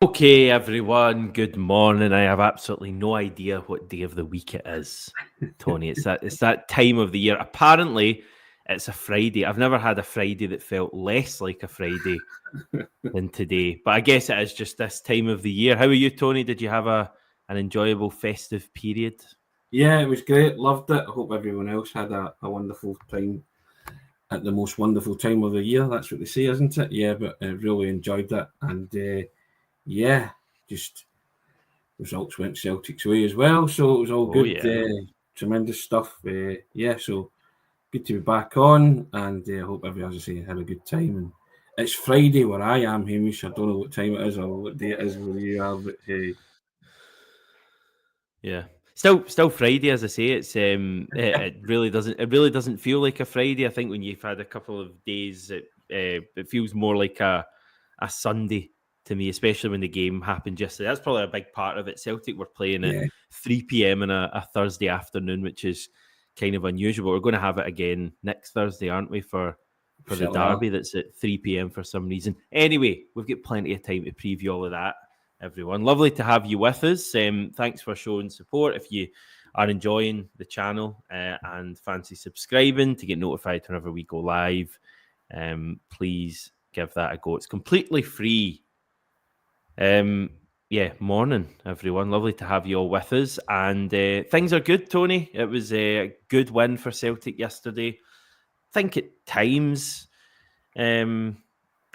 Okay, everyone, good morning. I have absolutely no idea what day of the week it is, Tony. It's that time of the year. Apparently, it's a Friday. I've never had a Friday that felt less like a Friday than today. But I guess it is just this time of the year. How are you, Tony? Did you have an enjoyable festive period? Yeah, it was great. Loved it. I hope everyone else had a wonderful time at the most wonderful time of the year. That's what they say, isn't it? Yeah, but I really enjoyed it. And yeah, just results went Celtic's way as well. So it was all Oh, good. yeah. Tremendous stuff. Yeah, so good to be back on. And I hope everyone, as I say, had a good time. And it's Friday where I am, Hamish. I don't know what time it is or what day it is where you are, but Yeah. Still Friday, as I say. It really doesn't feel like a Friday. I think when you've had a couple of days, it feels more like a Sunday to me, especially when the game happened yesterday. That's probably a big part of it. Celtic were playing at yeah, 3 p.m. on a Thursday afternoon, which is kind of unusual. We're going to have it again next Thursday, aren't we, for the certainly are. derby that's at 3 p.m. for some reason. Anyway, we've got plenty of time to preview all of that, everyone. Lovely to have you with us. Thanks for showing support. If you are enjoying the channel and fancy subscribing to get notified whenever we go live, please give that a go. It's completely free. Yeah, morning, everyone. Lovely to have you all with us. And things are good, Tony. It was a good win for Celtic yesterday. I think at times, bit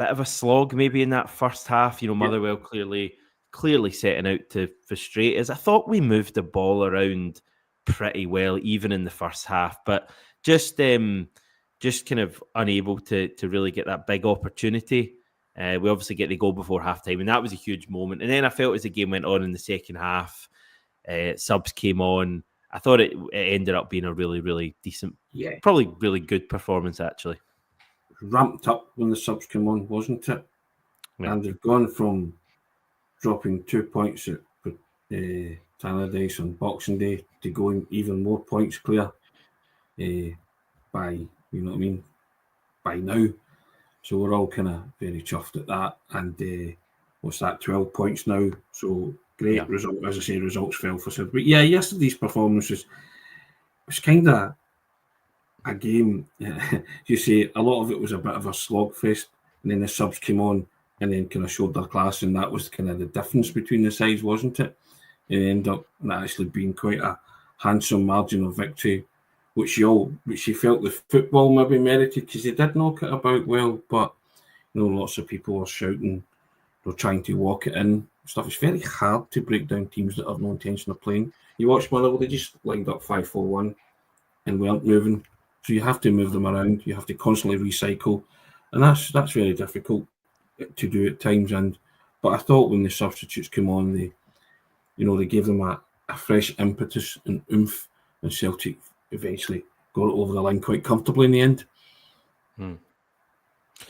of a slog maybe in that first half. You know, Yeah. Motherwell clearly setting out to frustrate us. I thought we moved the ball around pretty well, even in the first half, but just kind of unable to really get that big opportunity. We obviously get the goal before halftime, and that was a huge moment. And then I felt as the game went on in the second half, subs came on. I thought it ended up being a really, really decent, Yeah. probably really good performance, actually. Ramped up when the subs came on, wasn't it? Yeah. And they've gone from dropping 2 points at Tannadice on Boxing Day to going even more points clear by, you know what I mean, by now. So we're all kind of very chuffed at that. And what's that, 12 points now? So great result. As I say, results fell for Celtic. But yeah, yesterday's performance was kind of a game. You say a lot of it was a bit of a slogfest, and then the subs came on and then kind of showed their class, and that was kind of the difference between the sides, wasn't it? It ended up actually being quite a handsome margin of victory, which you felt the football maybe merited because they did knock it about well, but you know, lots of people were shouting, they're trying to walk it in. Stuff. It's very hard to break down teams that have no intention of playing. You watch Motherwell, they just lined up 5-4-1 and weren't moving. So you have to move them around. You have to constantly recycle, and that's very difficult to do at times. But I thought when the substitutes came on, they gave them a fresh impetus and oomph, and Celtic eventually got it over the line quite comfortably in the end.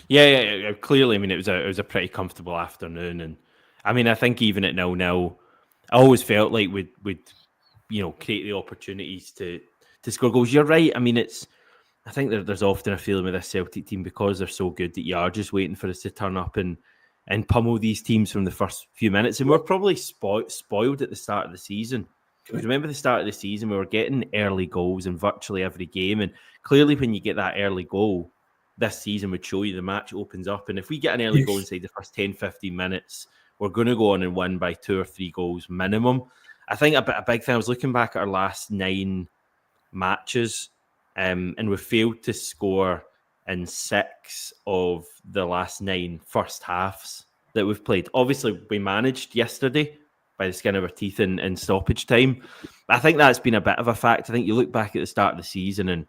Yeah. Clearly, I mean, it was a pretty comfortable afternoon, and I mean, I think even at 0-0, I always felt like we'd create the opportunities to score goals. You're right. I mean, I think there's often a feeling with this Celtic team because they're so good that you are just waiting for us to turn up and pummel these teams from the first few minutes. And we're probably spoiled at the start of the season. Because remember the start of the season, we were getting early goals in virtually every game. And clearly when you get that early goal, this season would show you the match opens up. And if we get an early goal inside the first 10, 15 minutes, we're going to go on and win by 2 or 3 goals minimum. I think a big thing, I was looking back at our last 9 matches, and we've failed to score in 6 of the last 9 first halves that we've played. Obviously, we managed yesterday by the skin of our teeth in stoppage time. I think that's been a bit of a fact. I think you look back at the start of the season and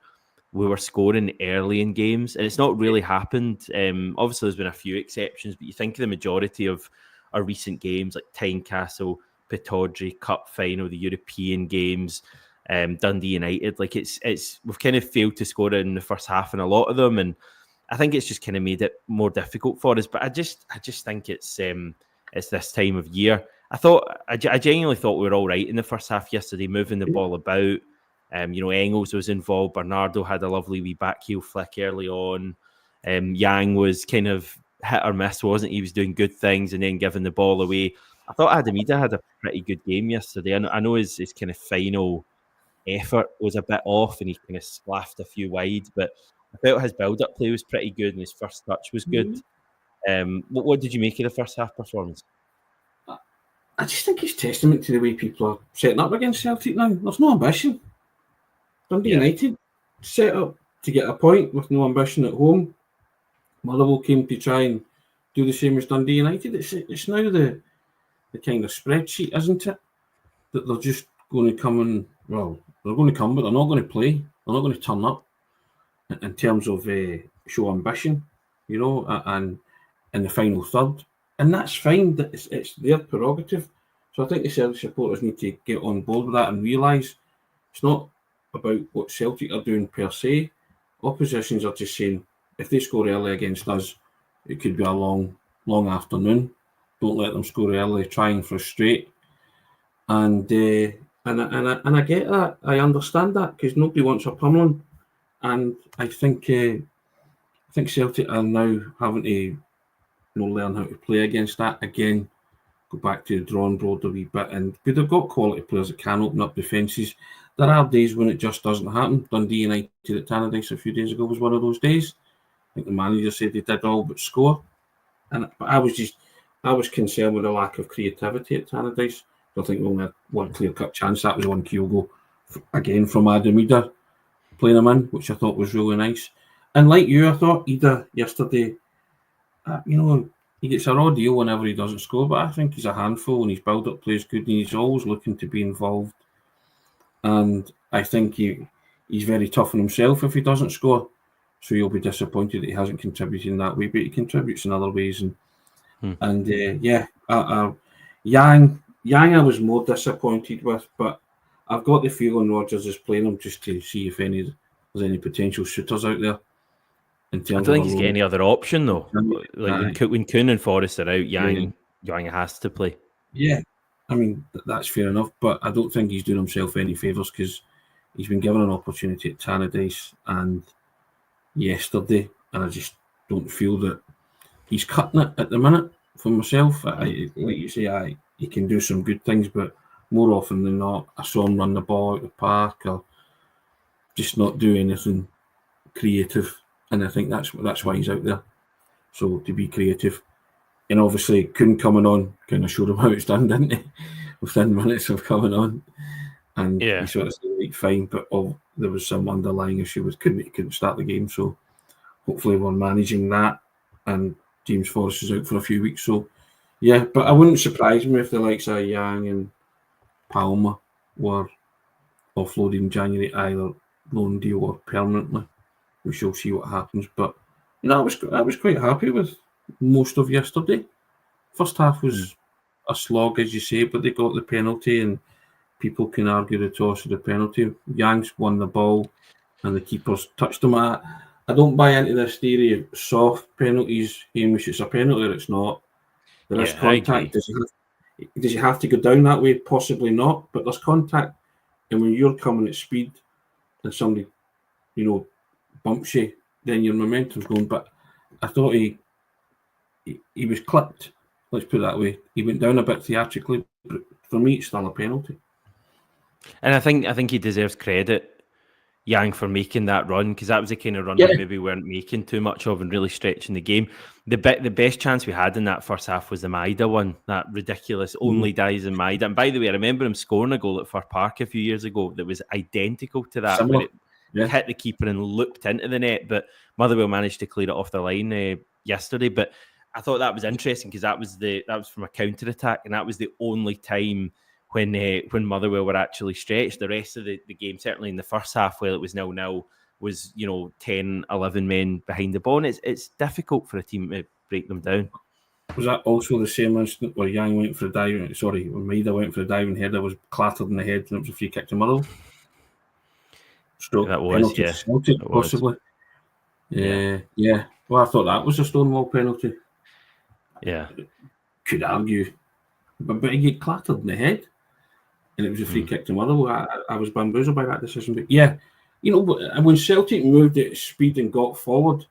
we were scoring early in games, and it's not really happened. Obviously, there's been a few exceptions, but you think of the majority of our recent games, like Tynecastle, Pittodrie, Cup Final, the European games, Dundee United, like it's we've kind of failed to score in the first half in a lot of them, and I think it's just kind of made it more difficult for us. But I just think it's this time of year. I genuinely thought we were all right in the first half yesterday, moving the ball about. Engels was involved. Bernardo had a lovely wee back heel flick early on. Yang was kind of hit or miss, wasn't he? He was doing good things and then giving the ball away. I thought Adamida had a pretty good game yesterday. I know his kind of final effort was a bit off and he kind of splaffed a few wide, but I felt his build-up play was pretty good and his first touch was good. What did you make of the first half performance? I just think it's testament to the way people are setting up against Celtic now. There's no ambition. Dundee United set up to get a point with no ambition at home. Motherwell came to try and do the same as Dundee United. It's now the kind of spreadsheet, isn't it? That they're just going to come and, well, they're going to come, but they're not going to play. They're not going to turn up in terms of show ambition, and in the final third. And that's fine. It's their prerogative. So I think the Celtic supporters need to get on board with that and realise it's not about what Celtic are doing per se. Oppositions are just saying, if they score early against us, it could be a long, long afternoon. Don't let them score early. Try and frustrate. And I get that. I understand that because nobody wants a pummeling. And I think Celtic are now having to learn how to play against that again. Go back to the drawing board a wee bit, and but they've got quality players that can open up defences. There are days when it just doesn't happen. Dundee United at Tannadice a few days ago was one of those days. I think the manager said they did all but score, but I was concerned with the lack of creativity at Tannadice. I think we only had one clear-cut chance. That was one goal again from Adam Ida playing him in, which I thought was really nice. And like you, I thought Ida yesterday, he gets a raw deal whenever he doesn't score, but I think he's a handful and his build-up play is good and he's always looking to be involved. And I think he's very tough on himself if he doesn't score. So he'll be disappointed that he hasn't contributed in that way, but he contributes in other ways. Yang I was more disappointed with, but I've got the feeling Rodgers is playing him just to see if there's any potential shooters out there. I don't think he's got any other option though. Like when Kuhn and Forrest are out, Yang has to play. Yeah, I mean that's fair enough, but I don't think he's doing himself any favours because he's been given an opportunity at Tannadice and yesterday, and I just don't feel that he's cutting it at the minute. For myself, like you say, he can do some good things, but more often than not, I saw him run the ball out the park or just not do anything creative. And I think that's why he's out there. So to be creative. And obviously Kuhn coming on kind of showed him how it's done, didn't he? Within minutes of coming on. And he sort of said, like, fine, but there was some underlying issue with he couldn't start the game. So hopefully we're managing that. And James Forrest is out for a few weeks. So yeah, but I wouldn't surprise me if the likes of Yang and Palmer were offloaded in January, either loan deal or permanently. We shall see what happens, but I was quite happy with most of yesterday. First half was a slog, as you say, but they got the penalty, and people can argue the toss of the penalty. Yangs won the ball, and the keepers touched him. I don't buy into this theory of soft penalties. Hamish, it's a penalty or it's not. There is contact. Does he have to go down that way? Possibly not, but there's contact, and when you're coming at speed and somebody, bumps you, then your momentum's going. But I thought he was clipped. Let's put it that way. He went down a bit theatrically, but for me, it's still a penalty. And I think he deserves credit, Yang, for making that run, because that was the kind of run we maybe weren't making too much of and really stretching the game. The best chance we had in that first half was the Maida one, that ridiculous only dies in Maida. And by the way, I remember him scoring a goal at Fir Park a few years ago that was identical to that. Similar. Hit the keeper and looped into the net, but Motherwell managed to clear it off the line yesterday. But I thought that was interesting because that was from a counter attack, and that was the only time when Motherwell were actually stretched. The rest of the game, certainly in the first half, while it was 0-0, was 10, 11 men behind the ball, and it's difficult for a team to break them down. Was that also the same incident where Yang went for a diving? Sorry, when Maida went for a diving header, was clattered in the head, and it was a free kick to Motherwell. That was, Celtic, possibly. Yeah. Well, I thought that was a Stonewall penalty. Yeah. Could argue. But he get clattered in the head, and it was a free kick to Motherwell. I was bamboozled by that decision. But yeah, when Celtic moved at speed and got forward,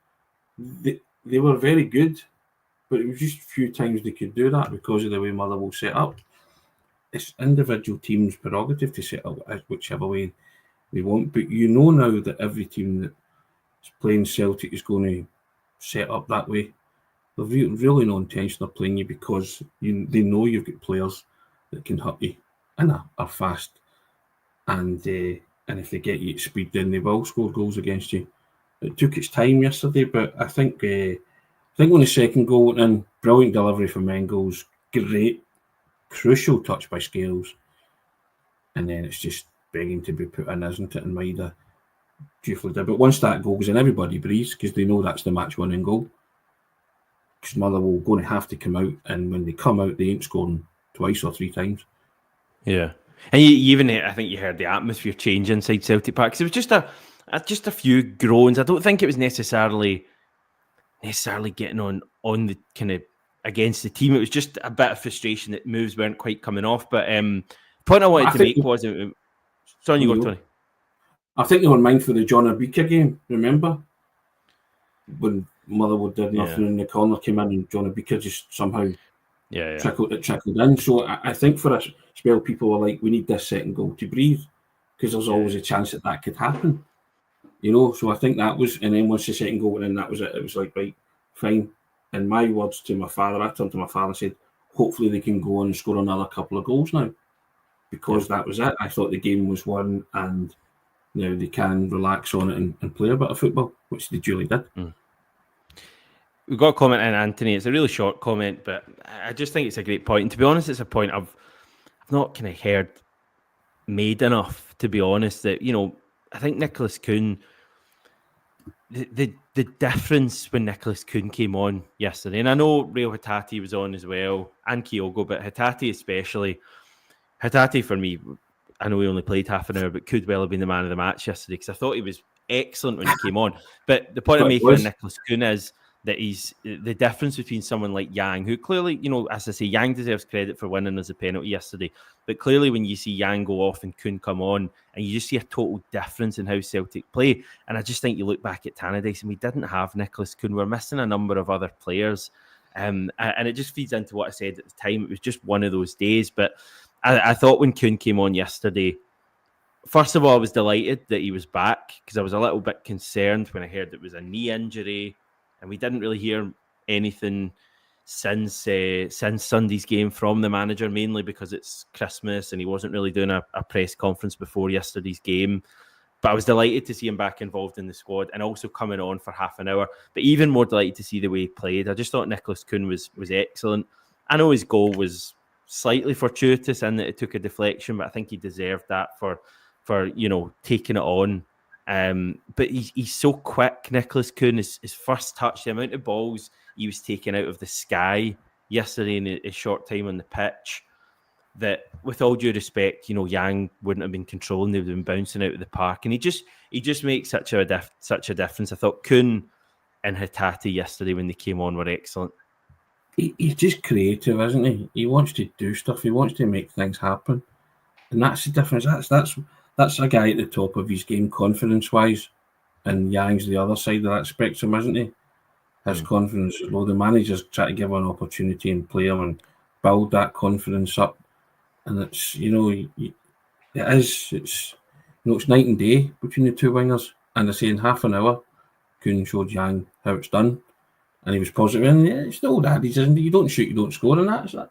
they were very good. but it was just a few times they could do that because of the way Motherwell set up. It's individual teams' prerogative to set up whichever way they want, but you know now that every team that's playing Celtic is going to set up that way. They've really no intention of playing you because they know you've got players that can hurt you and are fast, and if they get you at speed, then they will score goals against you. It took its time yesterday, but I think when the second goal went in, brilliant delivery from Engels, great, crucial touch by Scales, and then it's just begging to be put in, isn't it? And Maida dutifully did. But once that goal goes in, everybody breathes because they know that's the match-winning goal. Because Motherwell going to have to come out, and when they come out, they ain't scoring twice or three times. Yeah, and you even, I think you heard the atmosphere change inside Celtic Park. Cause it was just a few groans. I don't think it was necessarily getting on the kind of against the team. It was just a bit of frustration that moves weren't quite coming off. But the point I wanted to make was, sorry, you go, Tony. I think they were mindful of the John Abika game. Remember when Motherwell did nothing and the corner came in and John Abika just somehow trickled in. So I think for a spell, people were like, we need this second goal to breathe because there's always a chance that could happen. You know, so I think that was, and then once the second goal went in, that was it. It was like, right, fine. And my words to my father, I turned to my father and said, hopefully they can go on and score another couple of goals now, because that was it. I thought the game was won, and now they can relax on it and play a bit of football, which they duly did. We've got a comment in, Anthony. It's a really short comment, but I just think it's a great point. And to be honest, it's a point I've not kind of heard made enough, to be honest, that, you know, I think Nicholas Kuhn, the difference when Nicholas Kuhn came on yesterday, and I know Real Hatate was on as well, and Kyogo, but Hatate especially. Hatate, for me, I know he only played half an hour, but could well have been the man of the match yesterday, because I thought he was excellent when he came on. But the point I'm making with Nicholas Kuhn is that he's the difference between someone like Yang, who clearly, you know, as I say, Yang deserves credit for winning as a penalty yesterday. But clearly when you see Yang go off and Kuhn come on, and you just see a total difference in how Celtic play. And I just think you look back at Tannadice, and we didn't have Nicholas Kuhn. We're missing a number of other players. And it just feeds into what I said at the time. It was just one of those days. But I thought when Kuhn came on yesterday, first of all, I was delighted that he was back, because I was a little bit concerned when I heard it was a knee injury. And we didn't really hear anything since Sunday's game from the manager, mainly because it's Christmas and he wasn't really doing a press conference before yesterday's game. But I was delighted to see him back involved in the squad and also coming on for half an hour. But even more delighted to see the way he played. I just thought Nicholas Kuhn was excellent. I know his goal was slightly fortuitous in that it took a deflection, but I think he deserved that for you know, taking it on. But he's so quick, Nicholas Kuhn. His first touch, the amount of balls he was taking out of the sky yesterday in his short time on the pitch, that with all due respect, you know, Yang wouldn't have been controlling, they would have been bouncing out of the park. And he just makes such a difference. I thought Kuhn and Hatate yesterday when they came on were excellent. He's just creative, isn't he? He wants to do stuff. He wants to make things happen. And that's the difference. That's a guy at the top of his game, confidence-wise, and Yang's the other side of that spectrum, isn't he? His confidence is low. The managers try to give him an opportunity and play him and build that confidence up. And it's, you know, it's night and day between the two wingers. And I say in half an hour, Kuhn showed Yang how it's done, and he was positive. And it's the old adage, isn't it? You don't shoot, you don't score, and that's that.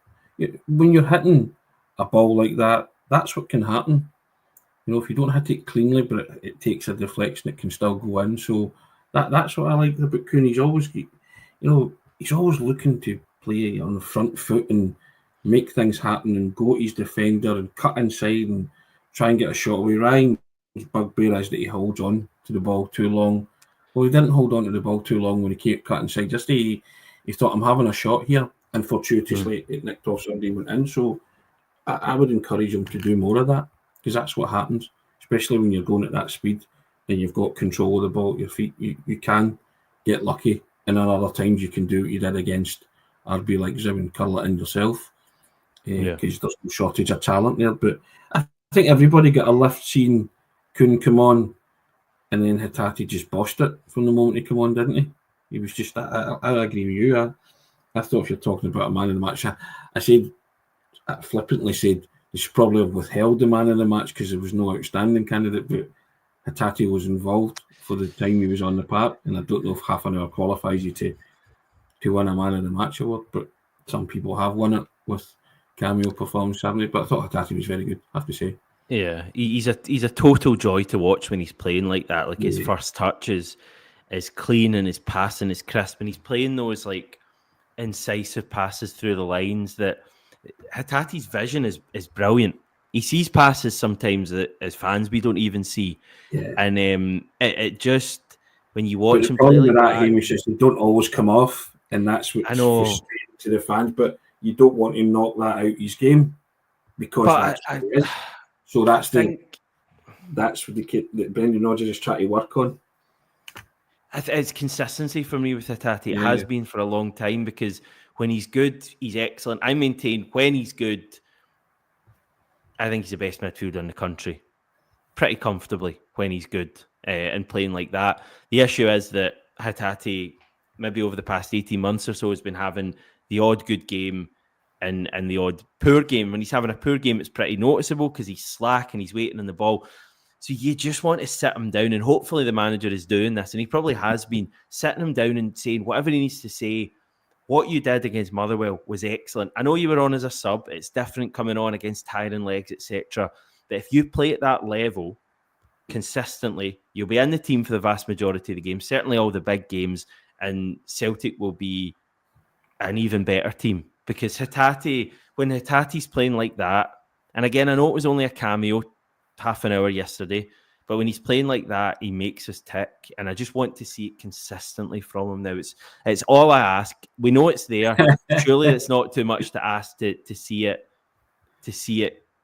When you're hitting a ball like that, that's what can happen. You know, if you don't hit it cleanly, but it takes a deflection, it can still go in. So that's what I like about Kuhn. He's always looking to play on the front foot and make things happen and go at his defender and cut inside and try and get a shot away. Ryan's bugbear is that he holds on to the ball too long. Well, he didn't hold on to the ball too long when he came cut inside. Just he thought, I'm having a shot here, and fortuitously it nicked off somebody and went in. So I would encourage him to do more of that, because that's what happens, especially when you're going at that speed and you've got control of the ball at your feet. You can get lucky, and then other times you can do what you did against RB Leipzig and curl it in yourself, because there's no shortage of talent there. But I think everybody got a lift seeing Kuhn come on, and then Hatate just bossed it from the moment he came on, didn't he? He was just, I agree with you. I thought if you're talking about a man of the match, I said, I flippantly said, they should probably have withheld the man of the match because there was no outstanding candidate, but Hatate was involved for the time he was on the park, and I don't know if half an hour qualifies you to win a man of the match award, but some people have won it with cameo performance, haven't they? But I thought Hatate was very good, I have to say. Yeah, he's a total joy to watch when he's playing like that. Like his first touch is clean and his passing is crisp, and he's playing those like incisive passes through the lines that Hatate's vision is brilliant. He sees passes sometimes that as fans we don't even see. Yeah. And it just, when you watch him play like that, Hamish, is they don't always come off, and that's what's frustrating to the fans. But you don't want to knock that out his game because that's what it is. So that's what the kid that Brendan Rodgers is trying to work on. It's consistency for me with Hatate. It has been for a long time, because when he's good, he's excellent. I maintain when he's good, I think he's the best midfielder in the country, pretty comfortably when he's good and playing like that. The issue is that Hatate, maybe over the past 18 months or so, has been having the odd good game and the odd poor game. When he's having a poor game, it's pretty noticeable because he's slack and he's waiting on the ball. So you just want to sit him down, and hopefully the manager is doing this, and he probably has been, sitting him down and saying whatever he needs to say. What you did against Motherwell was excellent. I know you were on as a sub. It's different coming on against tiring legs, etc. But if you play at that level consistently, you'll be in the team for the vast majority of the games, certainly all the big games, and Celtic will be an even better team. Because Hatate, when Hatate's playing like that, and again, I know it was only a cameo, half an hour yesterday, but when he's playing like that, he makes us tick, and I just want to see it consistently from him now. It's all I ask. We know it's there. Surely it's not too much to ask to see it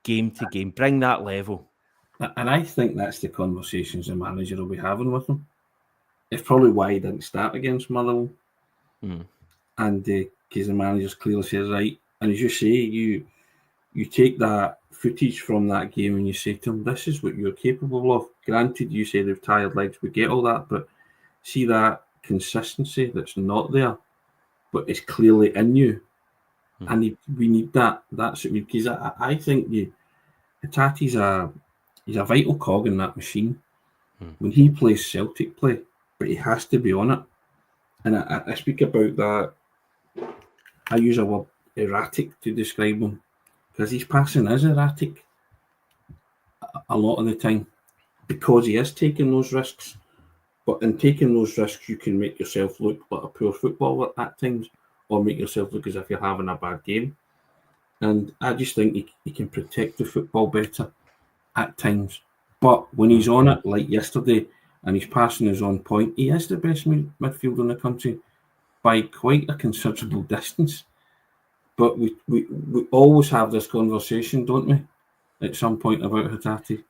game to game. Bring that level. And I think that's the conversations the manager will be having with him. It's probably why he didn't start against Motherwell. And because the manager's clearly says, right, and as you say, you take that footage from that game and you say to him, this is what you're capable of. Granted, you say they've tired legs, we get all that, but see that consistency that's not there, but it's clearly in you. And we need that. That's it. Because I think Hatate's he's a vital cog in that machine. When he plays Celtic play, but he has to be on it. And I speak about that. I use a word erratic to describe him, because his passing is erratic a lot of the time, because he is taking those risks. But in taking those risks, you can make yourself look like a poor footballer at times, or make yourself look as if you're having a bad game. And I just think he can protect the football better at times. But when he's on it, like yesterday, and his passing is on point, he is the best midfielder in the country by quite a considerable distance. But we always have this conversation, don't we, at some point about Hatate.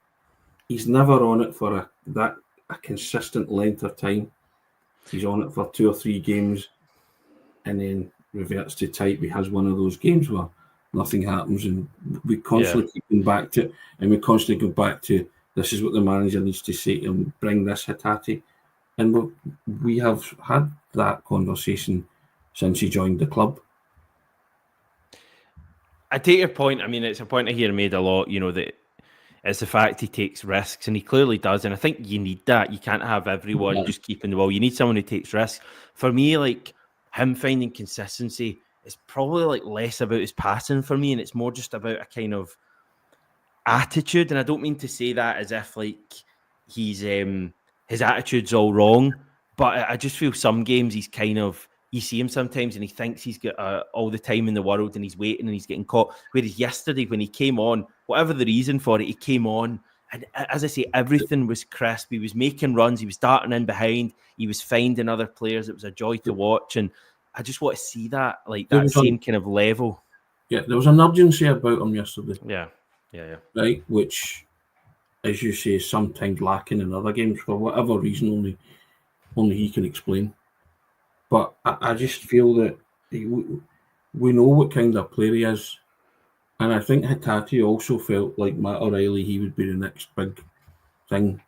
He's never on it for a consistent length of time. He's on it for 2 or 3 games and then reverts to type. He has one of those games where nothing happens, and we constantly keep going back to it, and we constantly go back to, this is what the manager needs to say to him, bring this Hatate. And we have had that conversation since he joined the club. I take your point. I mean, it's a point I hear made a lot, that it's the fact he takes risks, and he clearly does. And I think you need that. You can't have everyone just keeping the ball. You need someone who takes risks. For me, like, him finding consistency is probably like less about his passing for me, and it's more just about a kind of attitude. And I don't mean to say that as if like he's his attitude's all wrong, but I just feel some games he's kind of, you see him sometimes and he thinks he's got all the time in the world, and he's waiting and he's getting caught. Whereas yesterday when he came on, whatever the reason for it, he came on and, as I say, everything was crisp. He was making runs, he was darting in behind, he was finding other players. It was a joy to watch, and I just want to see that, like that same kind of level. Yeah, there was an urgency about him yesterday. Yeah. Right, which, as you say, is sometimes lacking in other games for whatever reason only he can explain. But I just feel that we know what kind of player he is. And I think Hatate also felt like Matt O'Reilly, he would be the next big thing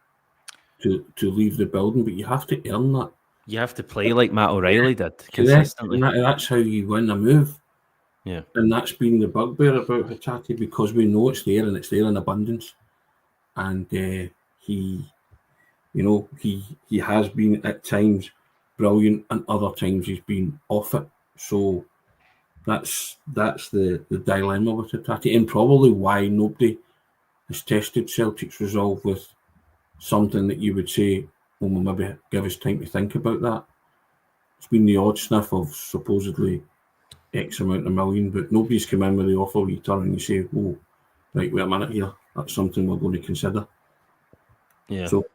to leave the building. But you have to earn that. You have to play like Matt O'Reilly did Correct. consistently. And that's how you win a move. Yeah. And that's been the bugbear about Hatate, because we know it's there and it's there in abundance. And he has been at times brilliant, and other times he's been off it. So that's the dilemma with Hatate, and probably why nobody has tested Celtic's resolve with something that you would say, well, maybe give us time to think about that. It's been the odd sniff of supposedly X amount of million, but nobody's come in with the offer we turn and you say, oh, right, wait a minute here, that's something we're going to consider. Yeah. So,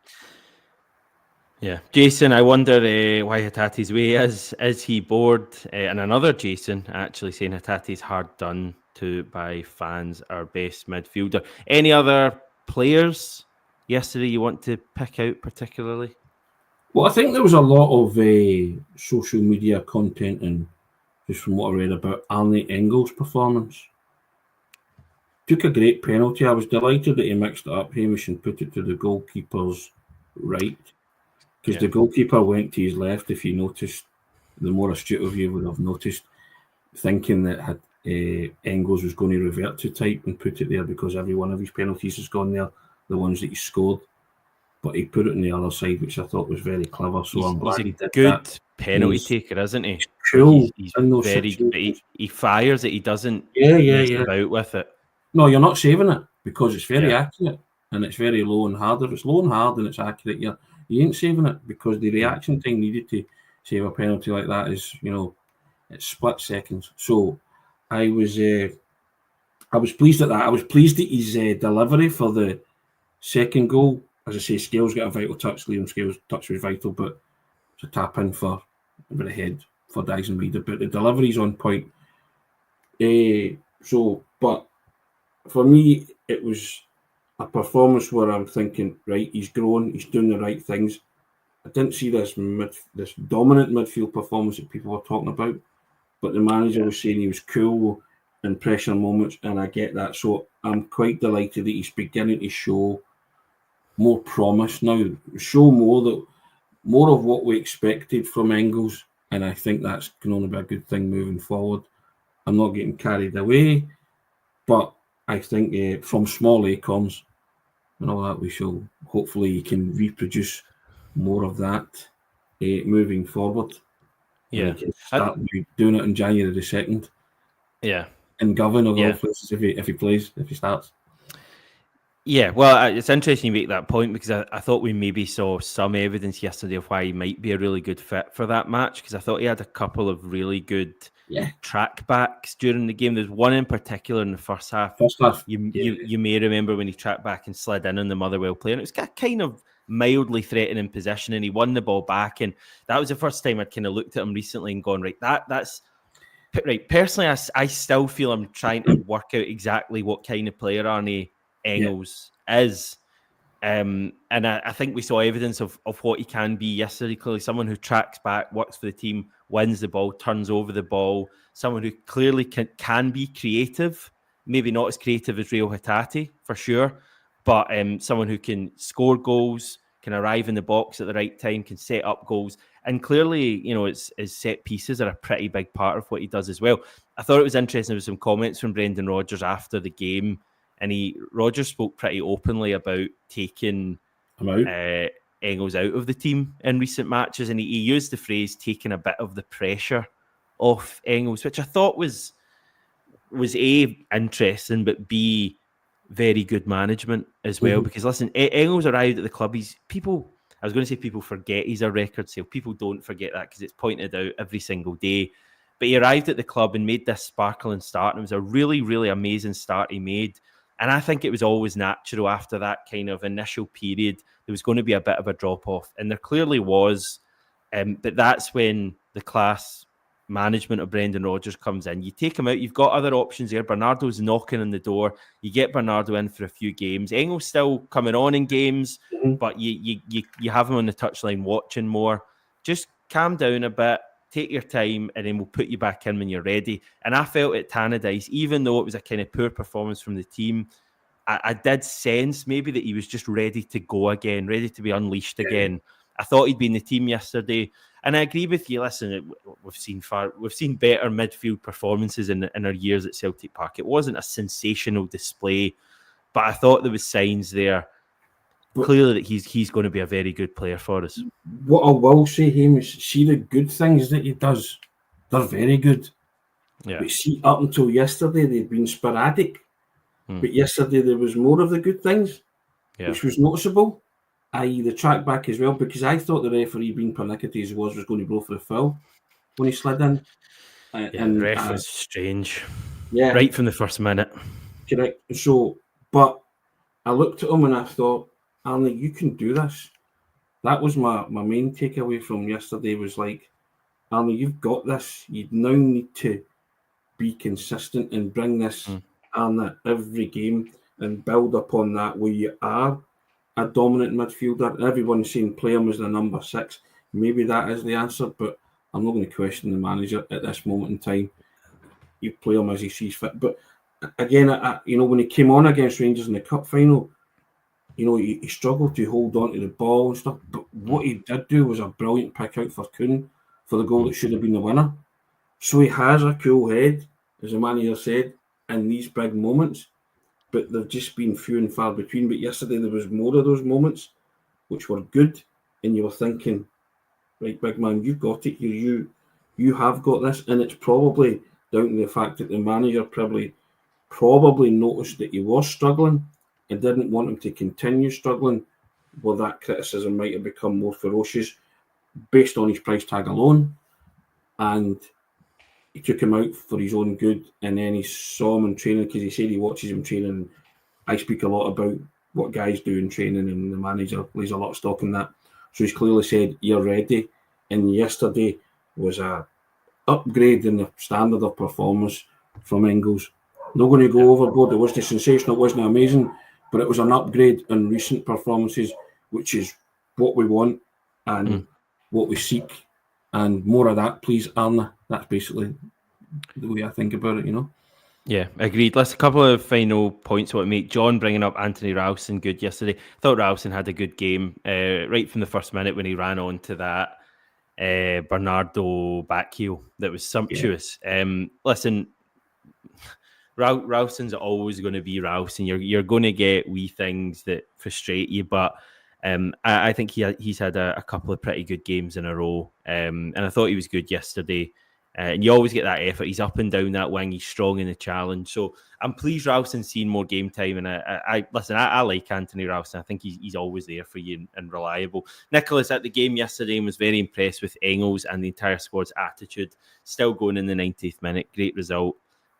yeah. Jason, I wonder why Hatate's way is. Is he bored? And another Jason actually saying Hatate's hard done to by fans, our best midfielder. Any other players yesterday you want to pick out particularly? well, I think there was a lot of social media content, and just from what I read about Arne Engels' performance. Took a great penalty. I was delighted that he mixed it up, Hamish, and put it to the goalkeeper's right. Because the goalkeeper went to his left, if you noticed. The more astute of you would have noticed, thinking that Engels was going to revert to type and put it there, because every one of his penalties has gone there, the ones that he scored. But he put it on the other side, which I thought was very clever. So I'm glad he did that. He's a good penalty taker, isn't he? Cool. He's very good. He fires it. He doesn't mess about with it. No, you're not saving it, because it's very accurate and it's very low and hard. If it's low and hard and it's accurate, you ain't saving it, because the reaction time needed to save a penalty like that is, it's split seconds. So I was pleased at that. I was pleased at his delivery for the second goal. As I say, Scales got a vital touch. Liam Scales' touch was vital, but it's a tap in for over the head for Dyson Reader. But the delivery's on point. But for me, it was a performance where I'm thinking, right, he's grown, he's doing the right things. I didn't see this dominant midfield performance that people were talking about, but the manager was saying he was cool in pressure moments, and I get that. So I'm quite delighted that he's beginning to show more promise now, show more of what we expected from Engels, and I think that's can only be a good thing moving forward. I'm not getting carried away, but I think from small acorns and all that, we shall hopefully you can reproduce more of that moving forward. Yeah, start doing it on January the 2nd. Yeah, in Govan of all places if he starts. Yeah, well, it's interesting you make that point, because I thought we maybe saw some evidence yesterday of why he might be a really good fit for that match, because I thought he had a couple of really good track backs during the game. There's one in particular in the first half. You may remember when he tracked back and slid in on the Motherwell player, and it was kind of mildly threatening position, and he won the ball back, and that was the first time I'd kind of looked at him recently and gone, that's right. Personally, I still feel I'm trying to work out exactly what kind of player Arne Engels is. And I think we saw evidence of what he can be yesterday. Clearly someone who tracks back, works for the team, wins the ball, turns over the ball, someone who clearly can be creative, maybe not as creative as Real Hatate for sure, but someone who can score goals, can arrive in the box at the right time, can set up goals. And clearly, his set pieces are a pretty big part of what he does as well. I thought it was interesting. There was some comments from Brendan Rodgers after the game, and Rodgers spoke pretty openly about taking Engels out of the team in recent matches, and he used the phrase "taking a bit of the pressure off Engels," which I thought was A, interesting, but B, very good management as well. Because listen, Engels arrived at the club. I was going to say people forget he's a record sale. People don't forget that because it's pointed out every single day. But he arrived at the club and made this sparkling start, and it was a really, really amazing start he made. And I think it was always natural after that kind of initial period, there was going to be a bit of a drop-off. And there clearly was. But that's when the class management of Brendan Rodgers comes in. You take him out, you've got other options there. Bernardo's knocking on the door. You get Bernardo in for a few games. Engels still coming on in games, but you have him on the touchline watching more. Just calm down a bit, take your time, and then we'll put you back in when you're ready. And I felt at Tannadice, even though it was a kind of poor performance from the team, I did sense maybe that he was just ready to go again, ready to be unleashed again. I thought he'd be in the team yesterday. And I agree with you. Listen, we've seen better midfield performances in our years at Celtic Park. It wasn't a sensational display, but I thought there was signs there clearly that he's going to be a very good player for us. What I will say, Hamish, see the good things that he does, they're very good. Yeah. But see, up until yesterday, they've been sporadic. But yesterday there was more of the good things, which was noticeable, i.e. the track back as well, because I thought the referee, being pernickety as he was going to blow for a foul when he slid in. The ref was strange. Yeah. Right from the first minute. Correct. So, but I looked at him and I thought, Arne, you can do this. That was my main takeaway from yesterday, was like, Arne, you've got this. You now need to be consistent and bring this Arne every game and build upon that where you are a dominant midfielder. And everyone's saying play him as the number 6. Maybe that is the answer, but I'm not going to question the manager at this moment in time. You play him as he sees fit. But again, when he came on against Rangers in the cup final, he struggled to hold on to the ball and stuff. But what he did do was a brilliant pick out for Kuhn for the goal that should have been the winner. So he has a cool head, as the manager said, in these big moments. But they've just been few and far between. But yesterday there was more of those moments, which were good. And you were thinking, right, big man, you've got it here. You have got this. And it's probably down to the fact that the manager probably noticed that he was struggling and didn't want him to continue struggling. Well, that criticism might have become more ferocious based on his price tag alone. And he took him out for his own good, and then he saw him in training, because he said he watches him training. I speak a lot about what guys do in training, and the manager lays a lot of stock in that. So he's clearly said, you're ready. And yesterday was a upgrade in the standard of performance from Engels. Not going to go overboard. It wasn't sensational, it wasn't amazing, but it was an upgrade in recent performances, which is what we want and what we seek. And more of that, please, Arne. That's basically the way I think about it, Yeah, agreed. Let's a couple of final points I want to make. John bringing up Anthony Ralston, good yesterday. Thought Ralston had a good game right from the first minute when he ran on to that Bernardo back heel that was sumptuous. Listen, Ralston's always going to be Ralston. You're going to get wee things that frustrate you, but I think he's had a couple of pretty good games in a row, and I thought he was good yesterday. And you always get that effort. He's up and down that wing. He's strong in the challenge. So I'm pleased Ralston's seen more game time. And I like Anthony Ralston. I think he's always there for you and reliable. Nicholas at the game yesterday was very impressed with Engels and the entire squad's attitude. Still going in the 90th minute. Great result.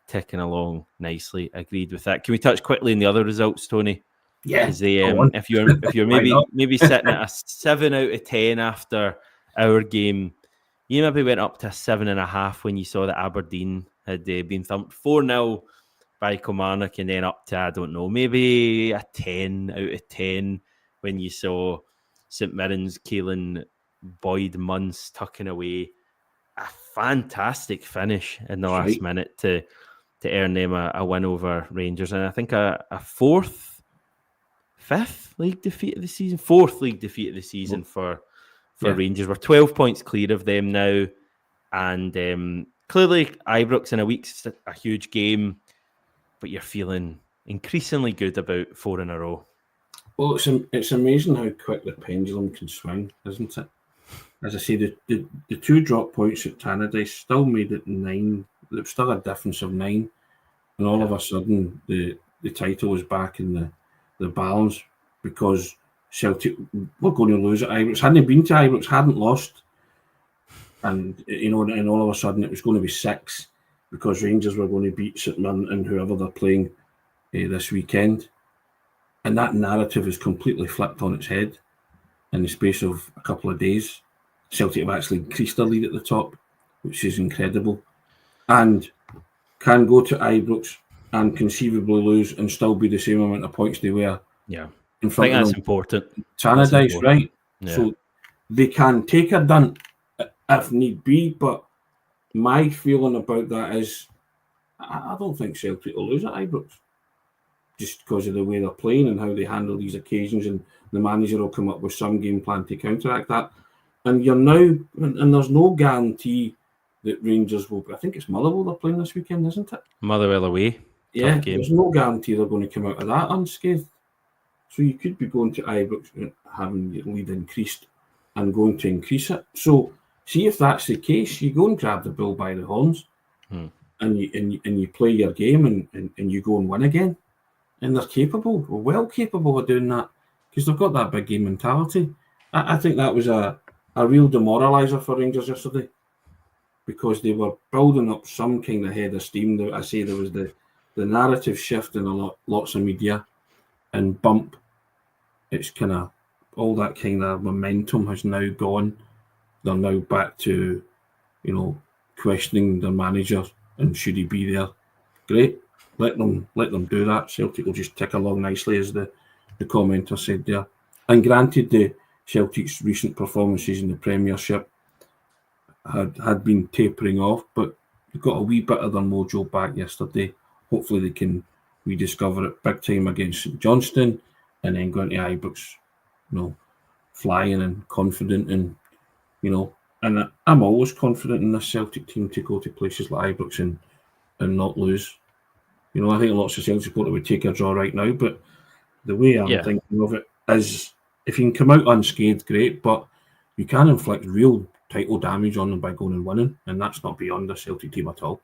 Ticking along nicely. Agreed with that. Can we touch quickly on the other results, Tony? Yeah. If you're maybe sitting at a 7 out of 10 after our game, you maybe went up to a 7.5 when you saw that Aberdeen had been thumped 4-0 by Kilmarnock, and then up to, I don't know, maybe a 10 out of 10 when you saw St Mirren's Caelan Boyd Munns tucking away. A fantastic finish in the last minute to earn them a win over Rangers, and I think a fourth league defeat of the season for Rangers. We're 12 points clear of them now, and clearly Ibrox in a week's a huge game, but you're feeling increasingly good about 4 in a row. Well, it's amazing how quick the pendulum can swing, isn't it? As I say, the 2 drop points at Tannadice still made it 9. There was still a difference of 9, and all of a sudden the title was back in the balance, because Celtic were going to lose at Ibrox. Hadn't been to Ibrox, hadn't lost, and and all of a sudden it was going to be 6 because Rangers were going to beat St Mirren and whoever they're playing this weekend, and that narrative is completely flipped on its head in the space of a couple of days. Celtic have actually increased their lead at the top, which is incredible, and can go to Ibrox and conceivably lose and still be the same amount of points they were. Yeah. In front I think of that's important. Tannadice, right? Yeah. So they can take a dunt if need be, but my feeling about that is I don't think Celtic will lose at Ibrox. just because of the way they're playing and how they handle these occasions, and the manager will come up with some game plan to counteract that. And you're now, and there's no guarantee that Rangers will. I think it's Motherwell they're playing this weekend, isn't it? Motherwell away. Yeah, Tough game. there's no guarantee they're going to come out of that unscathed. So you could be going to Ibrox and having your lead increased and going to increase it. So see if that's the case, you go and grab the bull by the horns, and you play your game and you go and win again. And they're capable, well capable of doing that, because they've got that big game mentality. I think that was a real demoraliser for Rangers yesterday, because they were building up some kind of head of steam. I say there was the narrative shift in lots of media, and bump. It's kind of all that kind of momentum has now gone. They're now back to, questioning their manager and should he be there. Great, let them do that. Celtic will just tick along nicely, as the commenter said there. And granted, the Celtic's recent performances in the Premiership had been tapering off, but they got a wee bit of their mojo back yesterday. Hopefully they can rediscover it big time against St Johnstone, and then go into Ibrox, flying and confident, and and I'm always confident in this Celtic team to go to places like Ibrox and not lose. I think lots of Celtic supporters would take a draw right now, but the way I'm thinking of it is, if you can come out unscathed, great, but you can inflict real title damage on them by going and winning, and that's not beyond the Celtic team at all.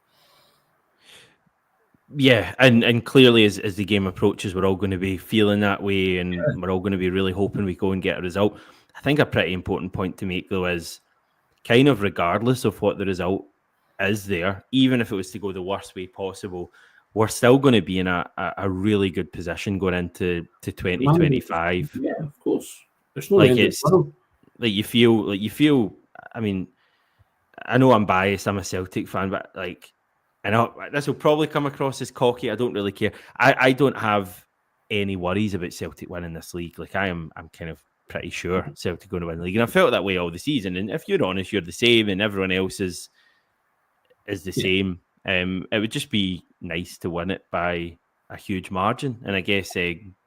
Yeah, and clearly as the game approaches, we're all going to be feeling that way, and we're all going to be really hoping we go and get a result. I think a pretty important point to make, though, is kind of regardless of what the result is there, even if it was to go the worst way possible, we're still going to be in a really good position going into 2025. Yeah, of course. It's not you feel. I mean, I know I'm biased. I'm a Celtic fan, but I know this will probably come across as cocky. I don't really care. I don't have any worries about Celtic winning this league. I'm kind of pretty sure Celtic going to win the league, and I felt that way all the season. And if you're honest, you're the same, and everyone else is the same. It would just be nice to win it by a huge margin, and I guess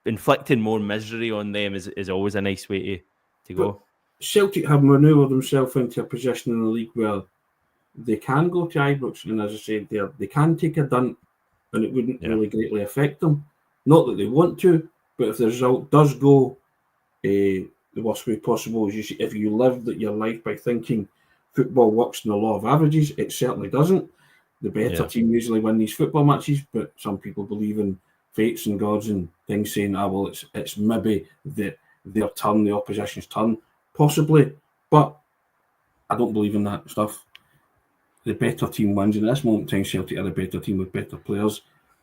inflicting more misery on them is always a nice way to go. Celtic have manoeuvred themselves into a position in the league where they can go to Ibrox, and as I said there, they can take a dunt, and it wouldn't really greatly affect them. Not that they want to, but if the result does go the worst way possible, if you lived your life by thinking football works in the law of averages, it certainly doesn't. The better team usually win these football matches, but some people believe in fates and gods and things, saying, it's maybe their turn, the opposition's turn, possibly, but I don't believe in that stuff. The better team wins, and at this moment in time, Celtic are a better team with better players,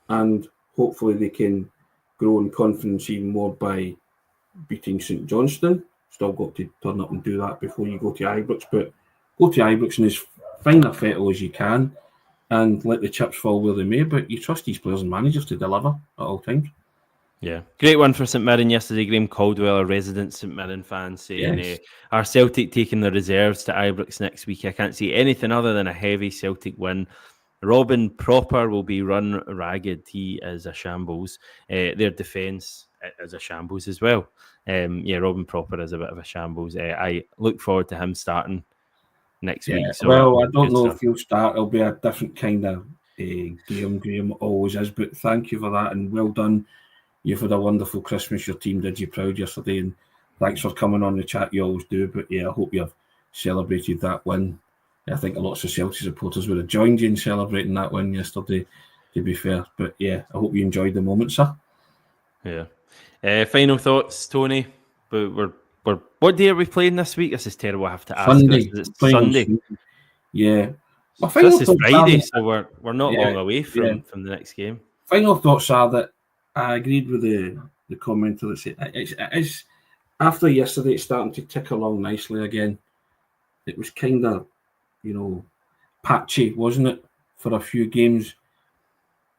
and hopefully they can grow in confidence even more by beating St Johnstone. Still got to turn up and do that before you go to Ibrox, but go to Ibrox and as fine a fettle as you can, and let the chips fall where they may, but you trust these players and managers to deliver at all times. Yeah, great one for St Mirren yesterday. Graham Caldwell, a resident St Mirren fan, saying, "Are Celtic taking the reserves to Ibrox next week? I can't see anything other than a heavy Celtic win. Robin Proper will be run ragged. He is a shambles. Their defence is a shambles as well. Robin Proper is a bit of a shambles. I look forward to him starting next week. So I don't know if he'll start. It'll be a different kind of game. Graham always is, but thank you for that, and well done. You've had a wonderful Christmas. Your team did you proud yesterday, and thanks for coming on the chat. You always do, but I hope you've celebrated that win. I think lots of Celtic supporters would have joined you in celebrating that win yesterday, to be fair. But I hope you enjoyed the moment, sir. Yeah. Final thoughts, Tony? We're what day are we playing this week? This is terrible. I have to ask. Sunday. It's Sunday. Yeah. This is Friday, so we're not long away from the next game. Final thoughts are that I agreed with the commenter that said it's after yesterday it's starting to tick along nicely again. It was kind of, patchy, wasn't it, for a few games.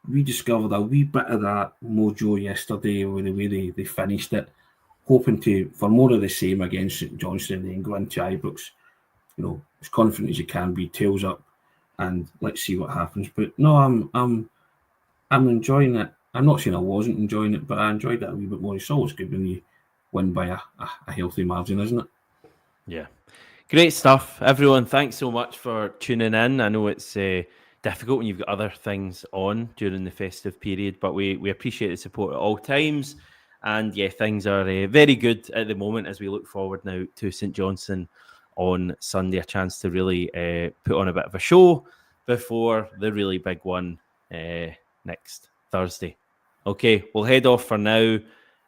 We discovered a wee bit of that mojo yesterday with the way they finished it, hoping for more of the same against St Johnstone and then go into Ibrox, as confident as you can be, tails up, and let's see what happens. But no, I'm enjoying it. I'm not saying I wasn't enjoying it, but I enjoyed it a wee bit more. It's always good when you win by a healthy margin, isn't it? Yeah. Great stuff, everyone. Thanks so much for tuning in. I know it's difficult when you've got other things on during the festive period, but we appreciate the support at all times. And yeah, things are very good at the moment as we look forward now to St Johnstone on Sunday. A chance to really put on a bit of a show before the really big one next Thursday. Okay, we'll head off for now.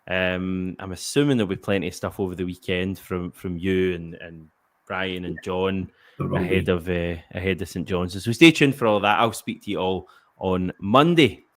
I'm assuming there'll be plenty of stuff over the weekend from you and Brian and John ahead of St Johnstone. So stay tuned for all that. I'll speak to you all on Monday.